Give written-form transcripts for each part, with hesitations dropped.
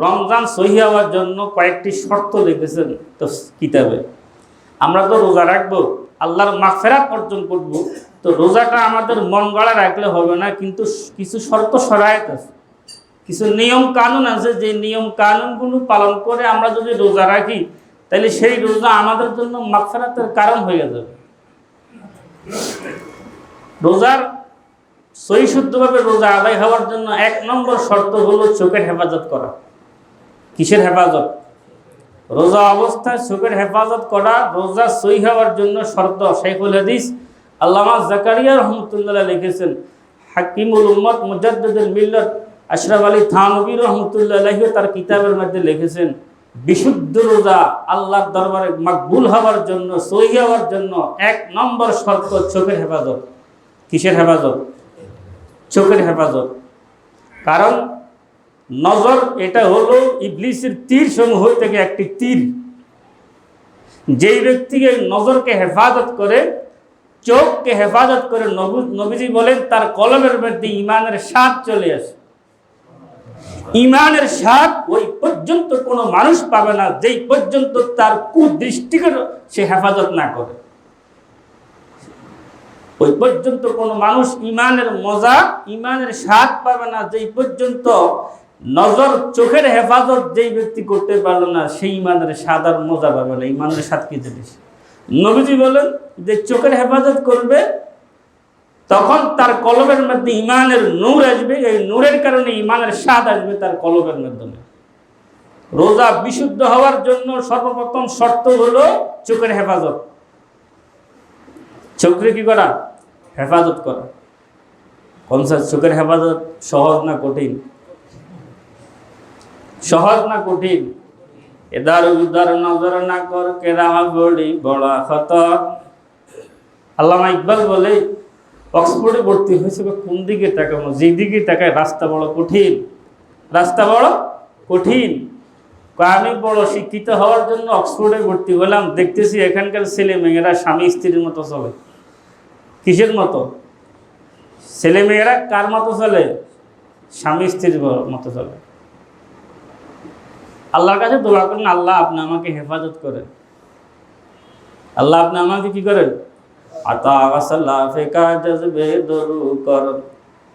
রমজান সহি হওয়ার জন্য কয়েকটি শর্ত লিখেছেন তো কিতাবে। আমরা তো রোজা রাখবো, আল্লাহর মাগফিরাত অর্জন করব, তো রোজাটা আমাদের মন গড়া রাখলে হবে না, কিন্তু কিছু শর্ত শরায়েত আছে, কিছু নিয়ম কানুন আছে, যে নিয়ম কানুনগুলো পালন করে আমরা যদি রোজা রাখি তাহলে সেই রোজা আমাদের জন্য মাগফিরাতের কারণ হয়ে যাবে। রোজার সহি শুদ্ধভাবে রোজা আদায় হওয়ার জন্য 1 নম্বর শর্ত হলো চোখের হেফাজত করা। কিসের হেফাজত? রোজা অবস্থায় চোখের হেফাজত করা রোজা সহি হওয়ার জন্য শর্ত। শাইখুল হাদিস আল্লামা জাকারিয়া রহমতুল্লাহ লিখেছেন, হাকিমুল উম্মত মুজাদ্দিদুল মিল্লাত আশরাফ আলী থানভী রহমতুল্লাহ তার কিতাবের মধ্যে লিখেছেন, বিশুদ্ধ রোজা আল্লাহর দরবারে মকবুল হওয়ার জন্য, সহি হওয়ার জন্য 1 নম্বর শর্ত চোখের হেফাজত। কিসের হেফাজত? চোখের হেফাজত। কারণ নজর এটা হলো ইবলিসের তীর সমূহ থেকে একটি তীর। যেই ব্যক্তিকে নজরকে হেফাজত করে, চোখকে হেফাজত করে, নবীজি বলেন তার কলবের মধ্যে ঈমানের স্বাদ চলে আসে। ঈমানের স্বাদ ওই পর্যন্ত কোনো মানুষ পাবে না যেই পর্যন্ত তার কুদৃষ্টিকে সে হেফাজত না করে। ওই পর্যন্ত কোনো মানুষ ঈমানের মজা, ঈমানের স্বাদ পাবে না যেই পর্যন্ত নজর, চোখের হেফাজত যেই ব্যক্তি করতে পারলো না, সেই ঈমানের স্বাদ আর মজা পাবে না। ঈমানের স্বাদ কি জিনিস? নবীজি বলেন যে চোখের হেফাজত করবে তখন তার কলবের মধ্যে ঈমানের নূর আসবে, এই নূরের কারণে ঈমানের স্বাদ আসবে তার কলবের মাধ্যমে। রোজা বিশুদ্ধ হওয়ার জন্য সর্বপ্রথম শর্ত হলো চোখের হেফাজত। চোখের কি করা? হেফাজত করা। চোখের হেফাজত সহজ না কঠিন? সহজ না কঠিন? এদার উদার নজর না কর কেরামা বড়ি বড়া খতর। আল্লামা ইকবাল বলে, অক্সফোর্ডে ভর্তি হয়েছে কোন দিকে তাকাবো, যেদিকে তাকায় রাস্তা বড় কঠিন, রাস্তা বড় কঠিন। আমি বড় শিক্ষিত হওয়ার জন্য অক্সফোর্ডে ভর্তি হলাম, দেখতেছি এখানকার ছেলে মেয়েরা স্বামী স্ত্রীর মতো চলে। কিসের মতো? ছেলে মেয়েরা কার মতো চলে? স্বামী স্ত্রীর মতো চলে। আল্লাহর কাছে দোয়া করেন, আল্লাহ আপনি আমাকে হেফাজত করেন, আল্লাহ আপনি আমাকে কি করেন? আতা ওয়াসাল্লা ফিকা জজবে দরু কর,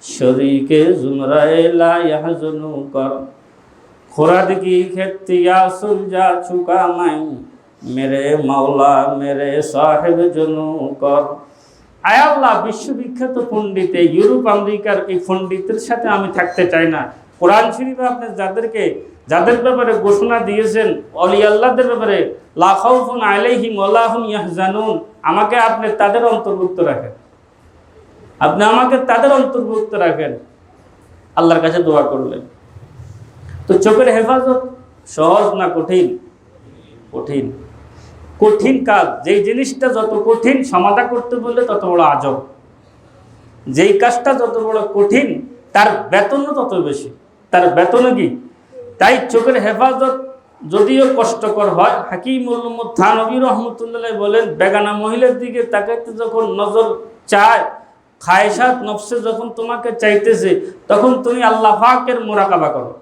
শরীকে জুমরায়ে লা ইয়াহজুনু কর, খুরাদ কি খেতিয়া সুলজা চুকা মাই, মেরে মাওলা মেরে সাহেব জনু কর। আয় আল্লাহ, বিশ্ববিখ্যাত পণ্ডিত ইউরোপ আমেরিকার এই পণ্ডিতের সাথে আমি থাকতে চাই না। কোরআন শরীফে আপনি যাদের ব্যাপারে ঘোষণা দিয়েছেন, অলি আল্লাহদের ব্যাপারে, লা খাউফুন আলাইহিম ওয়া লা হুম ইয়াহজানুন, আমাকে আপনি তাদের অন্তর্ভুক্ত রাখেন, আপনি আমাকে তাদের অন্তর্ভুক্ত রাখেন। আল্লাহর কাছে দোয়া করলেন। তো চোখের হেফাজত সহজ না কঠিন? কঠিন। কঠিন কাজ, যেই জিনিসটা যত কঠিন সমাধা করতে বললে তত বড় আজব। যেই কাজটা যত বড় কঠিন তার বেতনও তত বেশি, তার বেতনও কি? তাই চোখের হেফাজত যদিও কষ্টকর হয়, হাকিমুল উম্মত থানভী রহমতুল্লাহ বলেন, বেগানা মহিলার দিকে তাকাইতে যখন নজর চায়, খায়সাত নফসে যখন তোমাকে চাইতেছে, তখন তুমি আল্লাহ পাকের মোরাকাবা করো।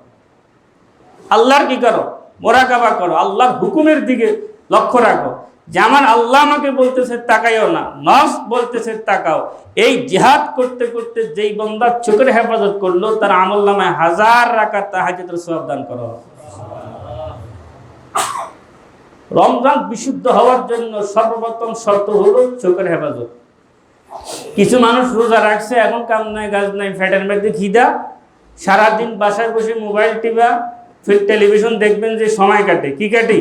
আল্লাহর কি করো? মোরাকাবা করো। আল্লাহর হুকুমের দিকে লক্ষ্য রাখো, যে আমার আল্লাহ আমাকে বলতেছে তাকাইও না, নফস বলতেছে তাকাও। এই জিহাদ করতে করতে যেই বান্দা চোখের হেফাজত করলো, তার আমলনামায় 1000 রাকাত তাহাজ্জুদের সওয়াব দান করা হবে। রমজান বিশুদ্ধ হওয়ার জন্য সর্বপ্রথম শর্ত হলো চোখের হেফাজত। কিছু মানুষ রোজা রাখছে, এখন কাম নাই কাজ নাই, ফ্যাটের মধ্যে খিদা, সারাদিন বাসায় বসে মোবাইল টিপা, ফির টেলিভিশন দেখবেন, যে সময় কাটে। কি কাটে?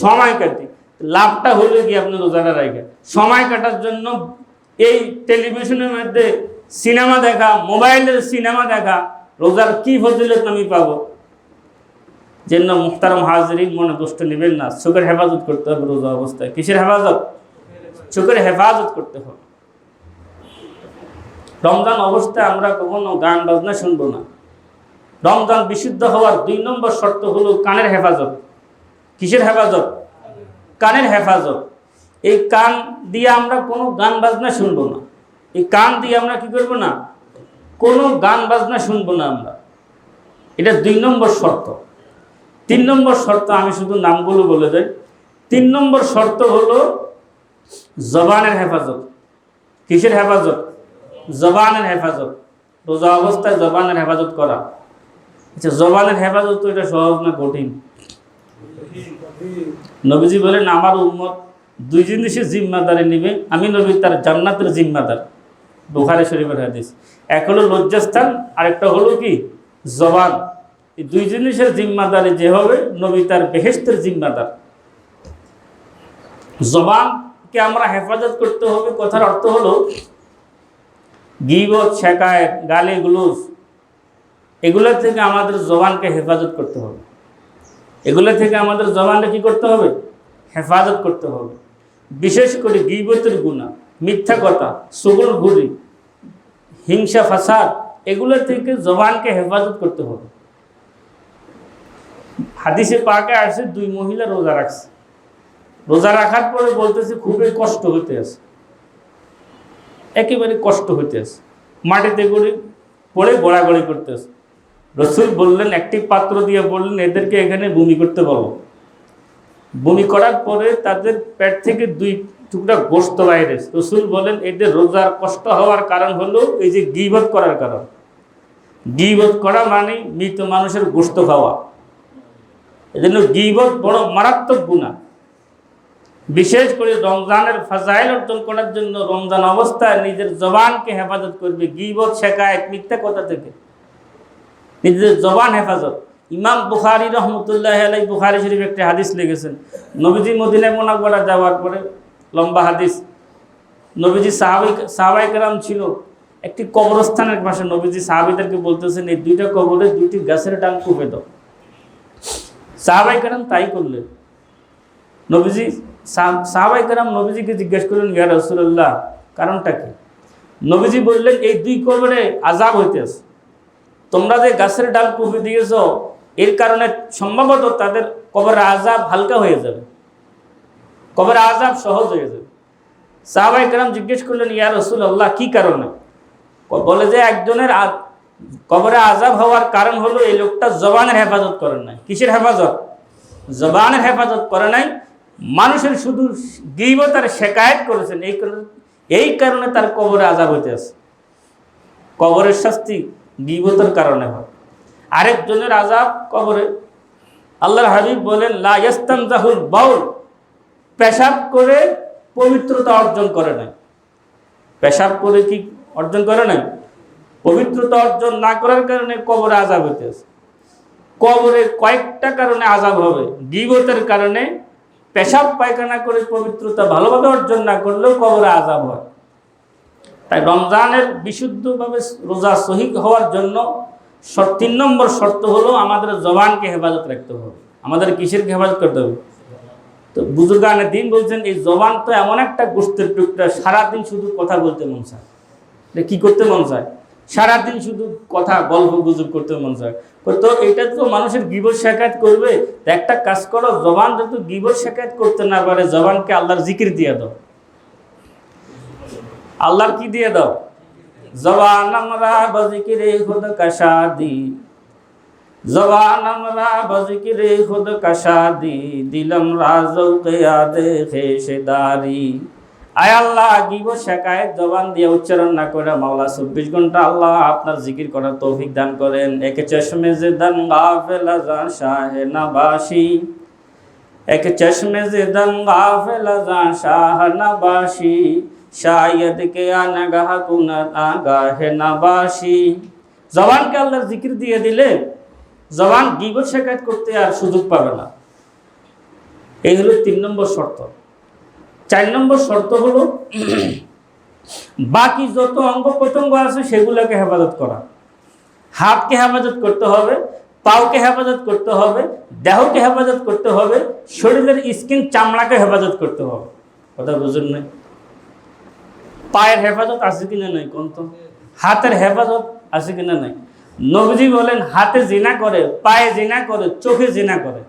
সময় কাটে। লাভটা হলো কি? আপনি রোজাটা রাখেন সময় কাটার জন্য এই টেলিভিশনের মধ্যে সিনেমা দেখা, মোবাইলের সিনেমা দেখা, রোজার কি ফজিলত আমি পাবো? যেন মুহতারাম হাজিরিন, মনে কষ্ট নেবেন না, চোখের হেফাজত করতে হবে রোজা অবস্থায়। কিসের হেফাজত? চোখের হেফাজত করতে হবে। রমজান অবস্থায় আমরা কখনো গান বাজনা শুনবো না। রমজান বিশুদ্ধ হওয়ার 2 নম্বর শর্ত হলো কানের হেফাজত। কিসের হেফাজত? কানের হেফাজত। এই কান দিয়ে আমরা কোনো গান বাজনা শুনবো না। এই কান দিয়ে আমরা কি করবো না? কোনো গান বাজনা শুনবো না আমরা। এটা 2 নম্বর শর্ত। তিন নম্বর শর্ত, আমি শুধু নামগুলো বলে যাই। তিন নম্বর শর্ত হলো জবানের হেফাজত। কিসের হেফাজত? জবানের হেফাজত। রোজা অবস্থায় জবানের হেফাজত করা। আচ্ছা, জবানের হেফাজত তো এটা সহজ না কঠিন? নবীজি বলেন আমার উম্মত দুই জিনিসের জিম্মাদারি নিবে, আমি নবী তার জান্নাতের জিম্মাদার। বুখারী শরীফের হাদিস। এক হলো লজ্জাস্থান, আরেকটা হলো কি? জবান। এই দুই জিনিসের জিম্মাদারি যে হবে, নবী তার বেহেশতের জিম্মাদার। জবানকে আমরা হেফাজত করতে হবে। কথার অর্থ হলো গীবত, শিকায়েত, গালি গুলোজ, এগুলা থেকে আমাদের জবানকে হেফাজত করতে হবে। এগুলা থেকে আমাদের জবানকে কি করতে হবে? হেফাজত করতে হবে। বিশেষ করে গীবতের গুনাহ, মিথ্যা কথা, চুগলখড়ি, হিংসা, ফাসাদ, এগুলো থেকে জবানকে হেফাজত করতে হবে। হাদিসে পাকে আসে দুই মহিলা রোজা রাখছে। রোজা রাখার পরে বলতেছে খুবই কষ্ট হইতে আছে, একেবারে কষ্ট হইতে আছে, মাটিতে পড়ে গড়াগড়ি করতেছে। রসুল বললেন, একটি পাত্র দিয়ে বললেন এদেরকে এখানে বমি করতে বলো। বমি করার পরে তাদের পেট থেকে দুই টুকরা গোশত বাইরে। রসুল বলেন এদের রোজার কষ্ট হওয়ার কারণ হলো এই যে গীবত করার কারণ। গীবত করা মানে মৃত মানুষের গোশত খাওয়া। এজন্য গীবত বড় মারাত্মক গুনাহ। বিশেষ করে রমজানের ফাজাইল অর্জন করার জন্য রমজান অবস্থায় নিজের জবানকে হেফাজত করবে গীবত, শিকায়েত, মিথ্যা কথা থেকে। নিজের জবান হেফাজত। ইমাম বুখারী রহমতুল্লাহ আলাইহি বুখারী শরীফ একটা হাদিস লিখেছেন। নবীজি মদিনায় মুনাওয়ারা যাওয়ার পরে, লম্বা হাদিস, নবীজি সাহাবায়ে কেরাম ছিল একটি কবরস্থানের পাশে। নবীজি সাহাবীদেরকে বলতেছেন এই দুইটা কবরে দুইটি গাছের ডাল পুঁতে দাও। সাহাবায়ে কেরাম তাই করলেন। সাহাবায়ে কেরাম নবীজিকে জিজ্ঞেস করলেন, ইয়া রাসূলুল্লাহ, কারণটা কি? নবীজি বললেন এই দুই কবরে আযাব হইতেছে, তোমরা যে গাছের ডাল পুঁতে দিয়েছ এর কারণে সম্ভবত তাদের কবরের আযাব হালকা হয়ে যাবে, কবরের আযাব সহজ হয়ে যাবে। সাহাবায়ে কেরাম জিজ্ঞেস করলেন, ইয়া রাসূলুল্লাহ, কি কারণে? বলে যে একজনের কবরে আযাব হওয়ার কারণ হলো এই লোকটা জবানের হেফাজত করে নাই। কিসের হেফাজত? জবানের হেফাজত করে নাই। মানুষের শুধু গীবত আর শিকায়েত করেছেন, এই কারণে তার কবরে আযাব হইতে আছে। কবরের শাস্তি গীবতের কারণে হয়। আরেকজনের আযাব কবরে। আল্লাহর হাবিব বলেন, লা ইয়াস্তানজাহুল বাউল, পেশাব করে পবিত্রতা অর্জন করে নাই। পেশাব করে কি অর্জন করে নাই? পবিত্রতা অর্জন না করার কারণে কবরে আযাব হইতে আছে। কবরে কয়েকটা কারণে আযাব হবে। গীবতের কারণে, পেশাব পায়খানা করে পবিত্রতা ভালোভাবে অর্জন না করলেও কবরে আযাব হয়। তাই রমজানের বিশুদ্ধভাবে রোজা সহিহ হওয়ার জন্য ৩ নম্বর শর্ত হলো আমাদের জবানকে হেফাজত রাখতে হবে। আমাদের কিসের হেফাজত করতে হবে? তো বুজুর্গানে দিন বলছেন এই জবান তো এমন একটা গোশতের টুকরা, সারাদিন শুধু কথা বলতে মন চায়। কি করতে মন চায়? সারাদিন শুধু কথা, গল্প গুজব করতে মন চায়। তো এটা তো মানুষের গীবত শিকায়েত করবে। একটা কাজ করো, জবান যত গীবত শিকায়েত করতে না পারে, জবানকে আল্লাহর জিকির দিয়ে দাও। আল্লাহর কি দিয়ে দাও? জবান আমরা বজিকিরে খুদ কাশাদি, জবান আমরা বজিকিরে খুদ কাশাদি, দিলম রাজৌকে আদে খেশেদারি। আয় আল্লাহ, গীবত শিকায়েত জবান দিয়ে উচ্চারণ না করে মাওলা 24 ঘন্টা আল্লাহ আপনার জিকির করার তৌফিক দান করেন। একে চশমে জিদান গাফেল আযান শাহে নবাসী, একে চশমে জিদান গাফেল আযান শাহ নবাসী, শায়দ কে আনগাহ কুনাত আগাহে নবাসী। জবানকে আল্লাহর জিকির দিয়ে দিলে জবান গীবত শিকায়েত করতে আর সুযোগ পাবে না। এই হলো 3 নম্বর শর্ত। 4 নম্বর শর্ত হলো বাকি যত অঙ্গ প্রত্যঙ্গ আছে সেগুলোকে হেফাজত করা। হাতকে হেফাজত করতে হবে, পাওকে হেফাজত করতে হবে, দেহকে হেফাজত করতে হবে, শরীরের স্কিন, চামড়াকে হেফাজত করতে হবে। কথা বুঝুন নাই? পায়ের হেফাজত আছে কিনা নাই? কোন তো হাতের হেফাজত আছে কিনা নাই? নবীজি বলেন হাতে জিনা করে, পায়ে জিনা করে, চোখে জিনা করে।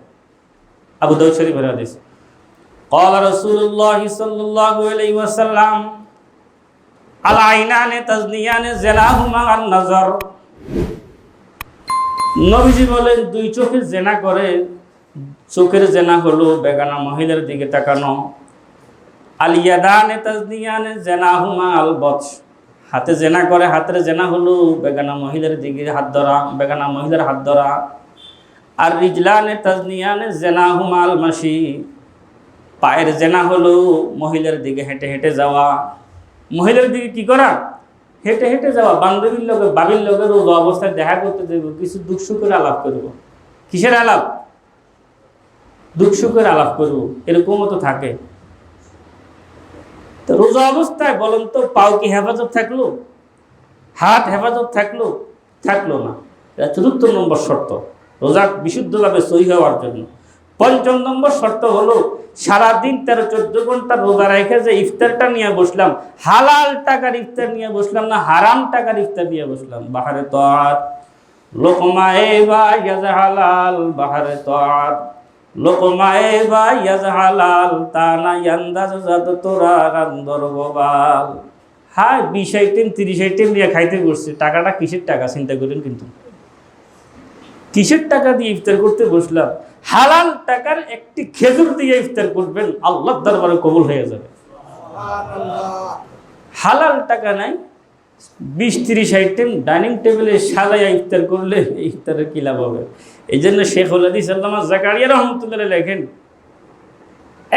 আবু দাউদ শরীফের হাদিস। قال رسول الله صلى الله عليه وسلم العينان تزنيان زناهما النظر। নবীজি বলেন দুই চোখে জিনা করে, চোখের জেনা হলো বেগানা মহিলার দিকে তাকানো। আল ইয়াদানে তাজনিয়ানে জেনাহুমা আল বতশ, হাতে জেনা করে হাতের জেনা হলো বেগানা মহিলার দিকে হাত ধরা, বেগানা মহিলার হাত ধরা। আর রিজলানে তাজনিয়ানে জেনাহুমা আল মাশি, পায়ের জেনা হলো মহিলার দিকে হেঁটে হেঁটে যাওয়া। মহিলার দিকে কি করা? হেঁটে হেঁটে যাওয়া। বান্ধবীর লোকের বাবির লোকের রোজা অবস্থায় দেখা করতে দেব, কিছু দুঃখ সুখের আলাপ করব। কিসের আলাপ? দুঃখ সুখের আলাপ করব, এরকমও তো থাকে। তো রোজা অবস্থায় বলেন তো পাও কি হেফাজত থাকলো? হাত হেফাজত থাকলো? থাকলো না। এটা ৪র্থ নম্বর শর্ত রোজা বিশুদ্ধভাবে সহি হওয়ার জন্য। ৫ম নম্বর শর্ত হলো সারাদিন ১৩-১৪ ঘন্টা রোজা রেখে যে ইফতারটা নিয়ে বসলাম, হালাল টাকার ইফতার নিয়ে বসলাম না হারাম টাকার ইফতার নিয়ে বসলাম। বাহারে তাআত লোকমায়ে বা ইয়াজ হালাল, বাহারে তাআত লোকমায়ে বা ইয়াজ হালাল, তানা ইয়ান্দাজ জাত তোরা রান্দর গোবাল। হ্যাঁ ২০ আইটেম ৩০ আইটেম নিয়ে খাইতে বসছে, টাকাটা কিসের টাকা চিন্তা করেন। কিন্তু কিসের টাকা দিয়ে ইফতার করতে বসলাম? হালাল টাকার একটি খেজুর দিয়ে ইফতার করবেন, আল্লাহর দরবারে কবুল হয়ে যাবে। হালাল টাকা নাই, ২০-৩০ আইটেম ডাইনিং টেবিলে সাজাইয়া ইফতার করলে ইফতারের কি লাভ হবে? এই জন্য শেখুল হাদিস আল্লামা জাকারিয়া রহমতুল্লাহ লেখেন,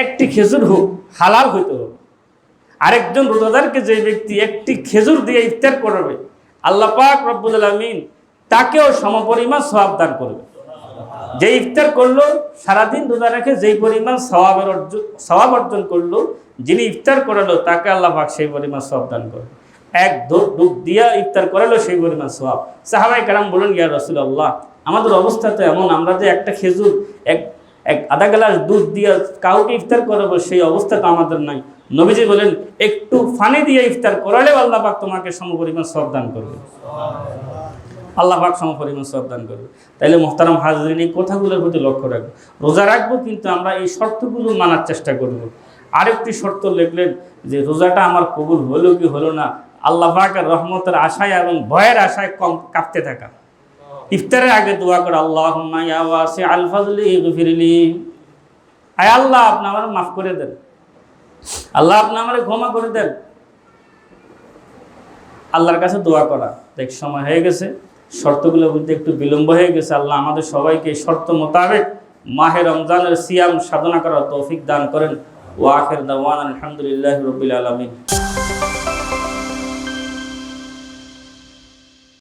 একটি খেজুর হোক, হালাল হইতে হবে। আরেকজন রোজাদারকে যে ব্যক্তি একটি খেজুর দিয়ে ইফতার করবে, আল্লাহ পাক রব্বুল আলামিন তাকেও সমপরিমাণ সওয়াব দান করবে। যে ইফতার করলো সারাদিন রোজা রেখে যেই পরিমাণ সওয়াব অর্জন করলো, যিনি ইফতার করালো তাকে আল্লাহ পাক সেই পরিমাণ সওয়াব দান করবে। এক ডুব দিয়া ইফতার করালো সেই পরিমাণ সওয়াব। সাহাবায়ে কেরাম বলেন, ইয়া রাসূলুল্লাহ, আমাদের অবস্থা তো এমন, আমরা যে একটা খেজুর এক আধা গ্লাস দুধ দিয়ে কাউকে ইফতার করাবো সেই অবস্থা তো আমাদের নাই। নবীজি বলেন, একটু পানি দিয়ে ইফতার করালেও আল্লাহ পাক তোমাকে সমপরিমাণ সওয়াব দান করবে। আল্লাহ পাক সমপরিমাণ সওয়াব দান করবে। তাইলে মুহতারাম হাজরিন, এই কথাগুলোর প্রতি লক্ষ্য রাখবো। রোজা রাখবো কিন্তু আমরা এই শর্তগুলো মানার চেষ্টা করব। আরেকটি শর্ত লিখলেন যে রোজাটা আমার কবুল হলো কি হলো না, আল্লাহ পাকের রহমতের আশায় এবং ভয়ের আশায় কম কাঁপতে থাকা। ইফতারের আগে দোয়া করে, আল্লাহুম্মা ইয়া ওয়াসিআল ফাজলি ইগফিরলি, আয় আল্লাহ আপনি আমার মাফ করে দেন, আল্লাহ আপনি আমার ক্ষমা করে দেন। আল্লাহর কাছে দোয়া করা। দেখ সময় হয়ে গেছে, শর্তগুলো বলতে একটু বিলম্ব হয়ে গেছে। আল্লাহ আমাদের সবাইকে শর্ত মোতাবেক মাহে রমজানের সিয়াম সাধনা করার তৌফিক দান করেন। ওয়া আখির দাওয়ানা আলহামদুলিল্লাহি রাব্বিল আলামিন।